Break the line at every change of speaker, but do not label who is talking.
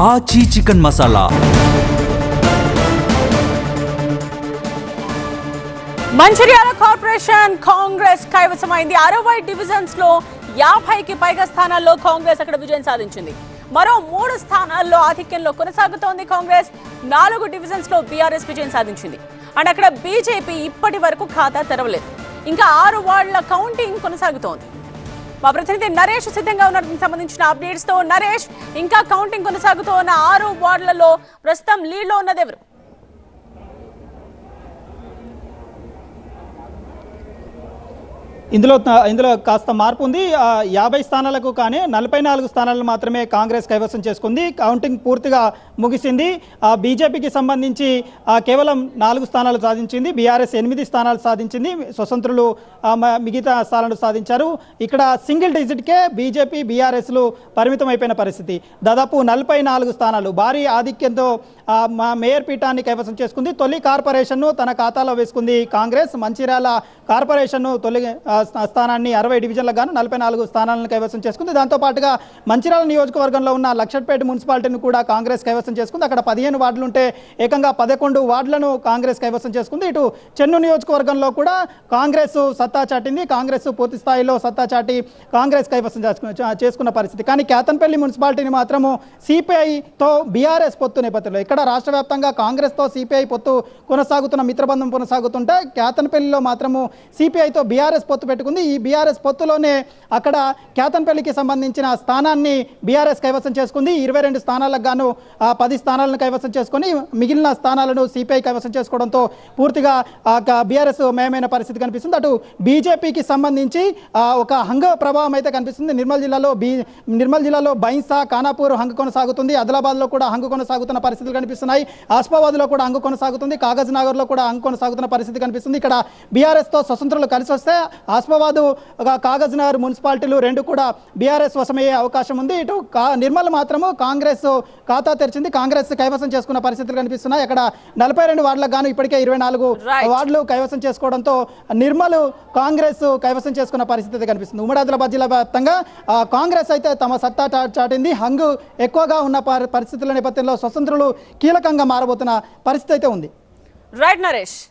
ఆచి chicken masala.
Mancherial corporation Congress కైవసమైంది. 60 divisions లో 50కి పైగా స్థానాల్లో కాంగ్రెస్ అక్కడ విజయం సాధించింది. మరో 3 స్థానాల్లో ఆధిక్యంలో కొనసాగుతోంది కాంగ్రెస్. 4 డివిజన్స్ లో బీఆర్ఎస్ విజయం సాధించింది. అండ్ అక్కడ బీజేపీ ఇప్పటి వరకు ఖాతా తెరవలేదు. ఇంకా 6 వార్డుల కౌంటింగ్ కొనసాగుతోంది. మా ప్రతినిధి నరేష్ సిద్ధంగా ఉన్న దీనికి సంబంధించిన అప్డేట్స్ తో. నరేష్, ఇంకా కౌంటింగ్ కొనసాగుతూ ఉన్న 6 వార్డులలో ప్రస్తుతం లీడ్ లో ఉన్నది ఎవరు?
ఇందులో కాస్త మార్పు ఉంది. 50 స్థానాలకు కానీ 44 స్థానాలను మాత్రమే కాంగ్రెస్ కైవసం చేసుకుంది. కౌంటింగ్ పూర్తిగా ముగిసింది. బీజేపీకి సంబంధించి కేవలం 4 స్థానాలు సాధించింది. బీఆర్ఎస్ 8 స్థానాలు సాధించింది. స్వతంత్రులు మిగతా స్థానాలు సాధించారు. ఇక్కడ సింగిల్ డిజిట్కే బీజేపీ బీఆర్ఎస్లు పరిమితం అయిపోయిన పరిస్థితి. దాదాపు 44 స్థానాలు భారీ ఆధిక్యంతో మేయర్ పీఠాన్ని కైవసం చేసుకుంది. తొలి కార్పొరేషన్ను తన ఖాతాలో వేసుకుంది కాంగ్రెస్. మంచిర్యాల కార్పొరేషన్ను తొలి స్థానాన్ని 60 డివిజన్లకు గాను 44 స్థానాలను కైవసం చేసుకుంది. దాంతోపాటుగా మంచిర్యాల నియోజకవర్గంలో ఉన్న లక్షట్పేట మున్సిపాలిటీని కూడా కాంగ్రెస్ కైవసం చేసుకుంది. అక్కడ 15 వార్డులు ఉంటే ఏకంగా 11 వార్డులను కాంగ్రెస్ కైవసం చేసుకుంది. ఇటు చెన్నూరు నియోజకవర్గంలో కూడా కాంగ్రెస్ సత్తా చాటింది. కాంగ్రెస్ పూర్తి స్థాయిలో సత్తా చాటి కాంగ్రెస్ కైవసం చేసుకున్న పరిస్థితి. కానీ కేతన్పల్లి మున్సిపాలిటీని మాత్రము సిపిఐతో బీఆర్ఎస్ పొత్తు నేపథ్యంలో, ఇక్కడ రాష్ట్ర వ్యాప్తంగా కాంగ్రెస్తో సిపిఐ పొత్తు కొనసాగుతున్న మిత్రబంధం కొనసాగుతుంటే కేతన్పల్లిలో మాత్రము సిపిఐతో బీఆర్ఎస్ పొత్తు పెట్టుకుంది. ఈ బీఆర్ఎస్ పొత్తులోనే అక్కడ కేతన్పల్లికి సంబంధించిన స్థానాన్ని బీఆర్ఎస్ కైవసం చేసుకుంది. 22 స్థానాలకు గాను 10 స్థానాలను కైవసం చేసుకొని మిగిలిన స్థానాలను సిపిఐ కైవసం చేసుకోవడంతో పూర్తిగా బీఆర్ఎస్ మయమైన పరిస్థితి కనిపిస్తుంది. అటు బీజేపీకి సంబంధించి ఒక హంగ ప్రభావం అయితే కనిపిస్తుంది. నిర్మల్ జిల్లాలో బైన్సా, ఖానాపూర్ హంగు కొనసాగుతుంది. ఆదిలాబాద్లో కూడా హంగు కొనసాగుతున్న పరిస్థితులు కనిపిస్తున్నాయి. ఆసిఫాబాద్లో కూడా హంగు కొనసాగుతుంది. కాగజ్ నగర్లో కూడా హంగు కొనసాగుతున్న పరిస్థితి కనిపిస్తుంది. ఇక్కడ బీఆర్ఎస్తో స్వతంత్రులు కలిసి వస్తే ఆసిఫాబాదు, కాగజ్ నగర్ మున్సిపాలిటీలు 2 కూడా బీఆర్ఎస్ వశమయ్యే అవకాశం ఉంది. ఇటు నిర్మల్ మాత్రము కాంగ్రెస్ ఖాతా తెరిచింది. కాంగ్రెస్ కైవసం చేసుకున్న పరిస్థితులు కనిపిస్తున్నాయి. అక్కడ 42 వార్డులకు గాను ఇప్పటికే 24 వార్డులు కైవసం చేసుకోవడంతో నిర్మల్ కాంగ్రెస్ కైవసం చేసుకున్న పరిస్థితి కనిపిస్తుంది. ఉమ్మడి ఆదిలాబాద్ జిల్లా వ్యాప్తంగా కాంగ్రెస్ అయితే తమ సత్తా చాటింది. హంగు ఎక్కువగా ఉన్న పరిస్థితుల నేపథ్యంలో స్వతంత్రులు కీలకంగా మారబోతున్న పరిస్థితి అయితే ఉంది.
రైట్ నరేష్.